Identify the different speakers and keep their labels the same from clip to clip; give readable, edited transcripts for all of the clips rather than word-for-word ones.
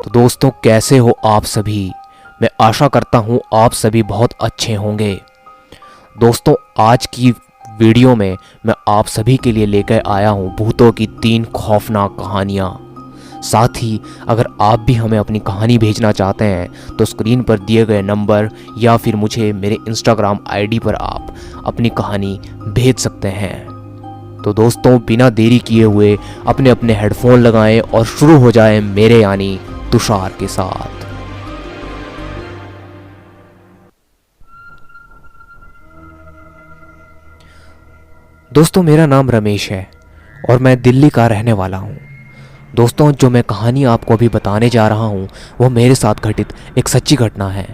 Speaker 1: तो दोस्तों, कैसे हो आप सभी। मैं आशा करता हूँ आप सभी बहुत अच्छे होंगे। दोस्तों, आज की वीडियो में मैं आप सभी के लिए लेकर आया हूँ भूतों की 3 खौफनाक कहानियाँ। साथ ही अगर आप भी हमें अपनी कहानी भेजना चाहते हैं तो स्क्रीन पर दिए गए नंबर या फिर मुझे मेरे इंस्टाग्राम आईडी पर आप अपनी कहानी भेज सकते हैं। तो दोस्तों, बिना देरी किए हुए अपने अपने हेडफोन लगाएं और शुरू हो जाए मेरे यानी तुषार के साथ। दोस्तों, मेरा नाम रमेश है और मैं दिल्ली का रहने वाला हूँ। दोस्तों, जो मैं कहानी आपको अभी बताने जा रहा हूँ वो मेरे साथ घटित एक सच्ची घटना है।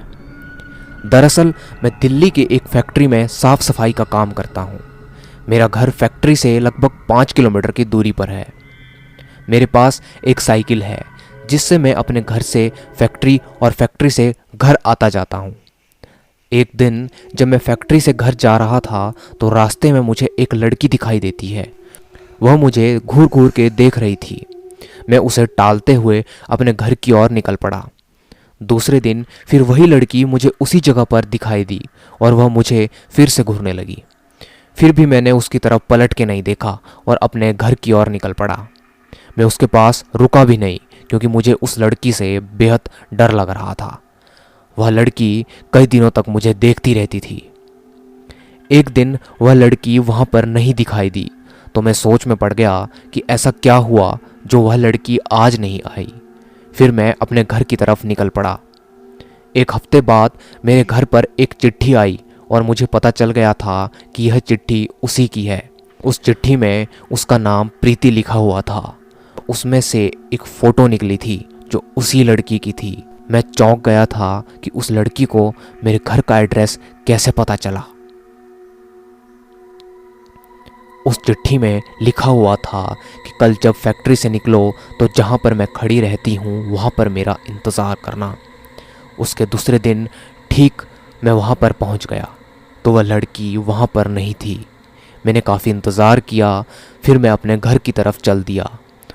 Speaker 1: दरअसल मैं दिल्ली के एक फैक्ट्री में साफ सफाई का काम करता हूँ। मेरा घर फैक्ट्री से लगभग 5 किलोमीटर की दूरी पर है। मेरे पास एक साइकिल है जिससे मैं अपने घर से फैक्ट्री और फैक्ट्री से घर आता जाता हूँ। एक दिन जब मैं फैक्ट्री से घर जा रहा था तो रास्ते में मुझे एक लड़की दिखाई देती है। वह मुझे घूर घूर के देख रही थी। मैं उसे टालते हुए अपने घर की ओर निकल पड़ा। दूसरे दिन फिर वही लड़की मुझे उसी जगह पर दिखाई दी और वह मुझे फिर से घूरने लगी। फिर भी मैंने उसकी तरफ पलट के नहीं देखा और अपने घर की ओर निकल पड़ा। मैं उसके पास रुका भी नहीं क्योंकि मुझे उस लड़की से बेहद डर लग रहा था। वह लड़की कई दिनों तक मुझे देखती रहती थी। एक दिन वह लड़की वहाँ पर नहीं दिखाई दी तो मैं सोच में पड़ गया कि ऐसा क्या हुआ जो वह लड़की आज नहीं आई। फिर मैं अपने घर की तरफ निकल पड़ा। एक हफ्ते बाद मेरे घर पर एक चिट्ठी आई और मुझे पता चल गया था कि यह चिट्ठी उसी की है। उस चिट्ठी में उसका नाम प्रीति लिखा हुआ था। उसमें से एक फ़ोटो निकली थी जो उसी लड़की की थी। मैं चौंक गया था कि उस लड़की को मेरे घर का एड्रेस कैसे पता चला। उस चिट्ठी में लिखा हुआ था कि कल जब फैक्ट्री से निकलो तो जहाँ पर मैं खड़ी रहती हूँ वहाँ पर मेरा इंतज़ार करना। उसके दूसरे दिन ठीक मैं वहाँ पर पहुँच गया तो वह लड़की वहाँ पर नहीं थी। मैंने काफ़ी इंतज़ार किया, फिर मैं अपने घर की तरफ चल दिया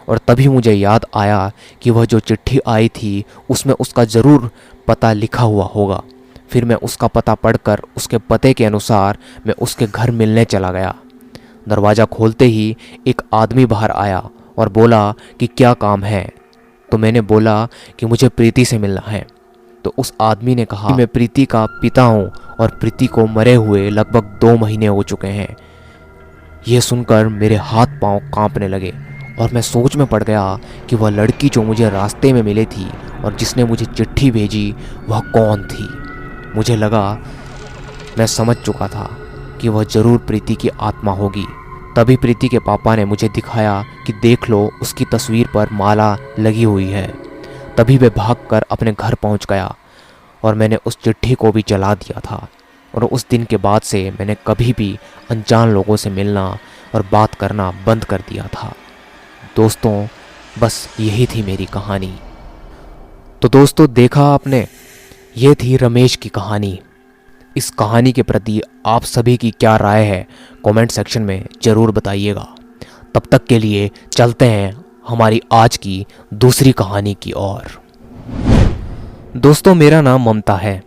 Speaker 1: और तभी मुझे याद आया कि वह जो चिट्ठी आई थी उसमें उसका ज़रूर पता लिखा हुआ होगा। फिर मैं उसका पता पढ़कर उसके पते के अनुसार मैं उसके घर मिलने चला गया। दरवाज़ा खोलते ही एक आदमी बाहर आया और बोला कि क्या काम है। तो मैंने बोला कि मुझे प्रीति से मिलना है। तो उस आदमी ने कहा कि मैं प्रीति का पिता हूँ और प्रीति को मरे हुए लगभग 2 महीने हो चुके हैं। यह सुनकर मेरे हाथ पांव कांपने लगे और मैं सोच में पड़ गया कि वह लड़की जो मुझे रास्ते में मिली थी और जिसने मुझे चिट्ठी भेजी वह कौन थी। मुझे लगा मैं समझ चुका था कि वह ज़रूर प्रीति की आत्मा होगी। तभी प्रीति के पापा ने मुझे दिखाया कि देख लो, उसकी तस्वीर पर माला लगी हुई है। तभी मैं भागकर अपने घर पहुंच गया और मैंने उस चिट्ठी को भी जला दिया था। और उस दिन के बाद से मैंने कभी भी अनजान लोगों से मिलना और बात करना बंद कर दिया था। दोस्तों, बस यही थी मेरी कहानी। तो दोस्तों, देखा आपने, ये थी रमेश की कहानी। इस कहानी के प्रति आप सभी की क्या राय है कमेंट सेक्शन में ज़रूर बताइएगा। तब तक के लिए चलते हैं हमारी आज की दूसरी कहानी की ओर। दोस्तों, मेरा नाम ममता है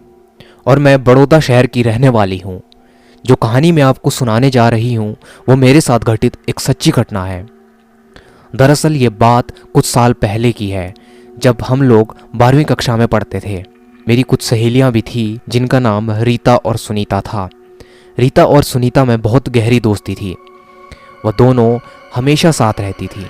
Speaker 1: और मैं बड़ौदा शहर की रहने वाली हूँ। जो कहानी मैं आपको सुनाने जा रही हूँ वो मेरे साथ घटित एक सच्ची घटना है। दरअसल ये बात कुछ साल पहले की है जब हम लोग 12वीं कक्षा में पढ़ते थे। मेरी कुछ सहेलियां भी थी जिनका नाम रीता और सुनीता था। रीता और सुनीता में बहुत गहरी दोस्ती थी। वह दोनों हमेशा साथ रहती थी।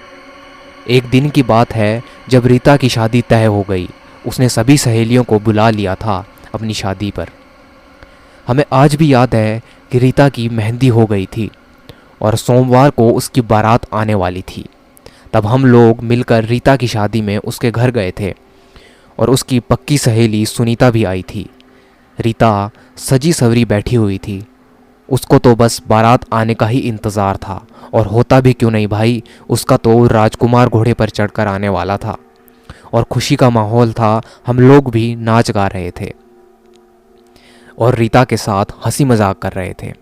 Speaker 1: एक दिन की बात है जब रीता की शादी तय हो गई। उसने सभी सहेलियों को बुला लिया था अपनी शादी पर। हमें आज भी याद है कि रीता की मेहंदी हो गई थी और सोमवार को उसकी बारात आने वाली थी। तब हम लोग मिलकर रीता की शादी में उसके घर गए थे और उसकी पक्की सहेली सुनीता भी आई थी। रीता सजी सवरी बैठी हुई थी। उसको तो बस बारात आने का ही इंतज़ार था और होता भी क्यों नहीं भाई, उसका तो राजकुमार घोड़े पर चढ़कर आने वाला था और खुशी का माहौल था। हम लोग भी नाच गा रहे थे और रीता के साथ हंसी मजाक कर रहे थे।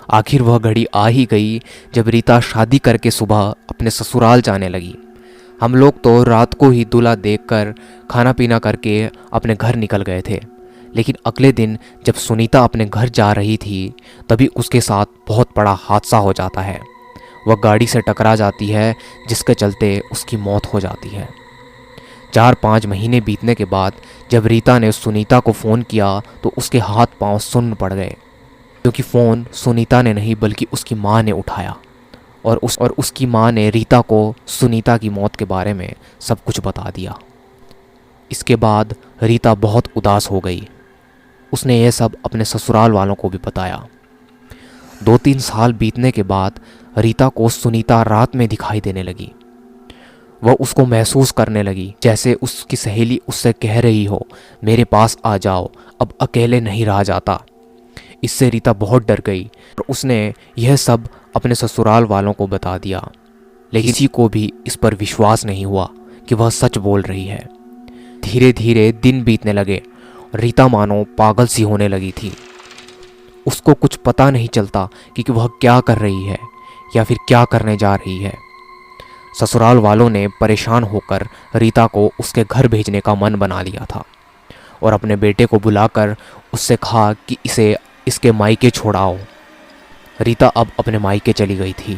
Speaker 1: आखिर वह घड़ी आ ही गई जब रीता शादी करके सुबह अपने ससुराल जाने लगी। हम लोग तो रात को ही दूल्हा देखकर खाना पीना करके अपने घर निकल गए थे। लेकिन अगले दिन जब सुनीता अपने घर जा रही थी तभी उसके साथ बहुत बड़ा हादसा हो जाता है। वह गाड़ी से टकरा जाती है जिसके चलते उसकी मौत हो जाती है। 4-5 महीने बीतने के बाद जब रीता ने सुनीता को फ़ोन किया तो उसके हाथ पांव सुन्न पड़ गए, क्योंकि फ़ोन सुनीता ने नहीं बल्कि उसकी माँ ने उठाया और उसकी माँ ने रीता को सुनीता की मौत के बारे में सब कुछ बता दिया। इसके बाद रीता बहुत उदास हो गई। उसने यह सब अपने ससुराल वालों को भी बताया। 2-3 साल बीतने के बाद रीता को सुनीता रात में दिखाई देने लगी। वह उसको महसूस करने लगी जैसे उसकी सहेली उससे कह रही हो, मेरे पास आ जाओ, अब अकेले नहीं रहा जाता। इससे रीता बहुत डर गई और उसने यह सब अपने ससुराल वालों को बता दिया, लेकिन किसी को भी इस पर विश्वास नहीं हुआ कि वह सच बोल रही है। धीरे धीरे दिन बीतने लगे। रीता मानो पागल सी होने लगी थी। उसको कुछ पता नहीं चलता कि वह क्या कर रही है या फिर क्या करने जा रही है। ससुराल वालों ने परेशान होकर रीता को उसके घर भेजने का मन बना लिया था और अपने बेटे को बुलाकर उससे कहा कि इसे इसके मायके छोड़ाओ। रीता अब अपने मायके चली गई थी,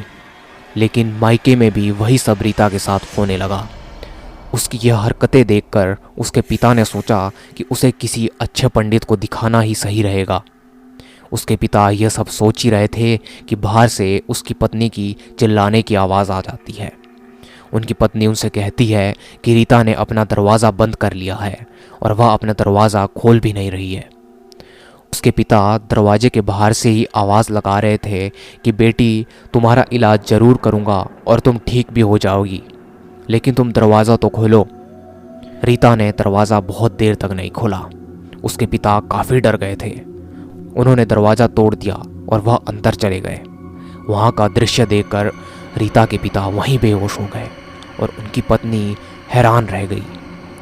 Speaker 1: लेकिन मायके में भी वही सब रीता के साथ होने लगा। उसकी यह हरकतें देखकर उसके पिता ने सोचा कि उसे किसी अच्छे पंडित को दिखाना ही सही रहेगा। उसके पिता यह सब सोच ही रहे थे कि बाहर से उसकी पत्नी की चिल्लाने की आवाज़ आ जाती है। उनकी पत्नी उनसे कहती है कि रीता ने अपना दरवाज़ा बंद कर लिया है और वह अपना दरवाज़ा खोल भी नहीं रही है। उसके पिता दरवाजे के बाहर से ही आवाज़ लगा रहे थे कि बेटी, तुम्हारा इलाज ज़रूर करूँगा और तुम ठीक भी हो जाओगी, लेकिन तुम दरवाज़ा तो खोलो। रीता ने दरवाज़ा बहुत देर तक नहीं खोला। उसके पिता काफ़ी डर गए थे। उन्होंने दरवाज़ा तोड़ दिया और वह अंदर चले गए। वहाँ का दृश्य देखकर रीता के पिता वहीं बेहोश हो गए और उनकी पत्नी हैरान रह गई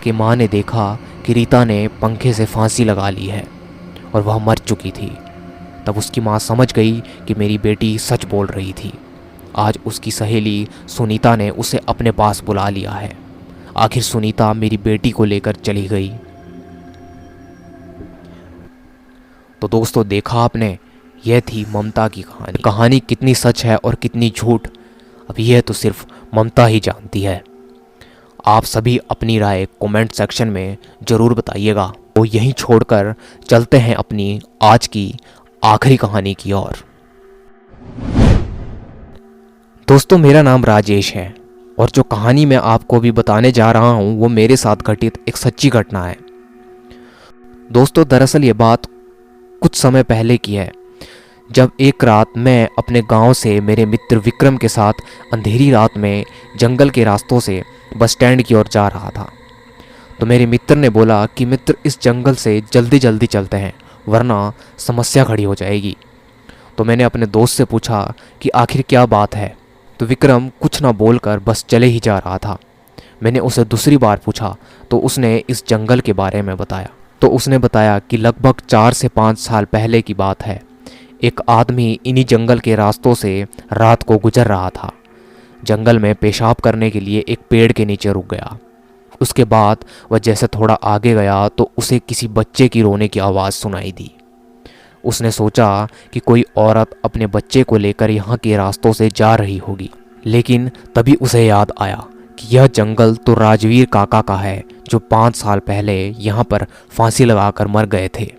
Speaker 1: कि माँ ने देखा कि रीता ने पंखे से फांसी लगा ली है और वह मर चुकी थी। तब उसकी माँ समझ गई कि मेरी बेटी सच बोल रही थी। आज उसकी सहेली सुनीता ने उसे अपने पास बुला लिया है। आखिर सुनीता मेरी बेटी को लेकर चली गई। तो दोस्तों, देखा आपने, यह थी ममता की कहानी। कहानी कितनी सच है और कितनी झूठ, अब यह तो सिर्फ ममता ही जानती है। आप सभी अपनी राय कमेंट सेक्शन में ज़रूर बताइएगा। तो यहीं छोड़कर चलते हैं अपनी आज की आखिरी कहानी की ओर। दोस्तों, मेरा नाम राजेश है और जो कहानी मैं आपको भी बताने जा रहा हूँ वो मेरे साथ घटित एक सच्ची घटना है। दोस्तों, दरअसल ये बात कुछ समय पहले की है, जब एक रात मैं अपने गांव से मेरे मित्र विक्रम के साथ अंधेरी रात में जंगल के रास्तों से बस स्टैंड की ओर जा रहा था। तो मेरे मित्र ने बोला कि मित्र, इस जंगल से जल्दी जल्दी चलते हैं वरना समस्या खड़ी हो जाएगी। तो मैंने अपने दोस्त से पूछा कि आखिर क्या बात है। तो विक्रम कुछ ना बोलकर बस चले ही जा रहा था। मैंने उसे दूसरी बार पूछा तो उसने इस जंगल के बारे में बताया। तो उसने बताया कि लगभग 4 से 5 साल पहले की बात है। एक आदमी इन्हीं जंगल के रास्तों से रात को गुजर रहा था। जंगल में पेशाब करने के लिए एक पेड़ के नीचे रुक गया। उसके बाद वह जैसे थोड़ा आगे गया तो उसे किसी बच्चे की रोने की आवाज़ सुनाई दी। उसने सोचा कि कोई औरत अपने बच्चे को लेकर यहाँ के रास्तों से जा रही होगी, लेकिन तभी उसे याद आया कि यह जंगल तो राजवीर काका का है जो 5 साल पहले यहाँ पर फांसी लगाकर मर गए थे।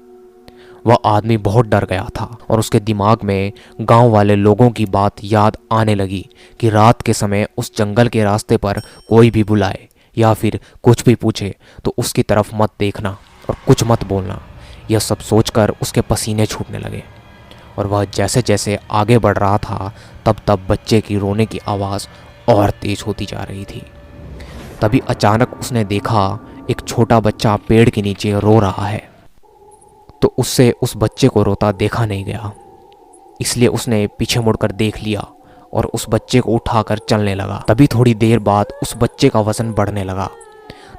Speaker 1: वह आदमी बहुत डर गया था और उसके दिमाग में गांव वाले लोगों की बात याद आने लगी कि रात के समय उस जंगल के रास्ते पर कोई भी बुलाए या फिर कुछ भी पूछे तो उसकी तरफ मत देखना और कुछ मत बोलना। यह सब सोचकर उसके पसीने छूटने लगे और वह जैसे जैसे आगे बढ़ रहा था तब तब बच्चे की रोने की आवाज़ और तेज होती जा रही थी। तभी अचानक उसने देखा एक छोटा बच्चा पेड़ के नीचे रो रहा है। तो उससे उस बच्चे को रोता देखा नहीं गया, इसलिए उसने पीछे मुड़कर देख लिया और उस बच्चे को उठाकर चलने लगा। तभी थोड़ी देर बाद उस बच्चे का वजन बढ़ने लगा।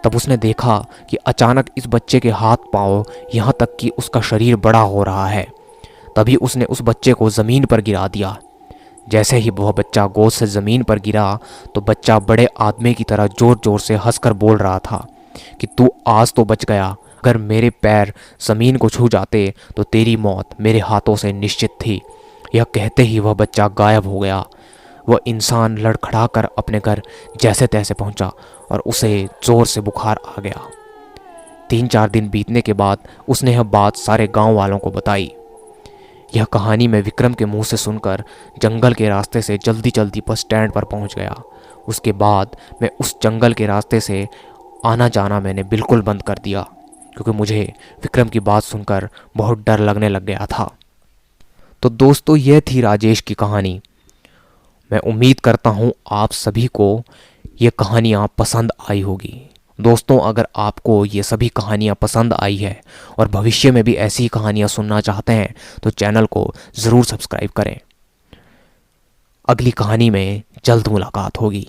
Speaker 1: तब उसने देखा कि अचानक इस बच्चे के हाथ पांव यहाँ तक कि उसका शरीर बड़ा हो रहा है। तभी उसने उस बच्चे को ज़मीन पर गिरा दिया। जैसे ही वह बच्चा गोद से ज़मीन पर गिरा तो बच्चा बड़े आदमी की तरह ज़ोर ज़ोर से हंसकर बोल रहा था कि तू आज तो बच गया। अगर मेरे पैर ज़मीन को छू जाते तो तेरी मौत मेरे हाथों से निश्चित थी। यह कहते ही वह बच्चा गायब हो गया। वह इंसान लड़खड़ा कर अपने घर जैसे तैसे पहुंचा और उसे ज़ोर से बुखार आ गया। 3-4 दिन बीतने के बाद उसने यह बात सारे गांव वालों को बताई। यह कहानी मैं विक्रम के मुंह से सुनकर जंगल के रास्ते से जल्दी जल्दी बस स्टैंड पर पहुंच गया। उसके बाद मैं उस जंगल के रास्ते से आना जाना मैंने बिल्कुल बंद कर दिया, क्योंकि मुझे विक्रम की बात सुनकर बहुत डर लगने लग गया था। तो दोस्तों, यह थी राजेश की कहानी। मैं उम्मीद करता हूँ आप सभी को ये कहानियाँ पसंद आई होगी। दोस्तों, अगर आपको ये सभी कहानियाँ पसंद आई है और भविष्य में भी ऐसी कहानियाँ सुनना चाहते हैं तो चैनल को ज़रूर सब्सक्राइब करें। अगली कहानी में जल्द मुलाकात होगी।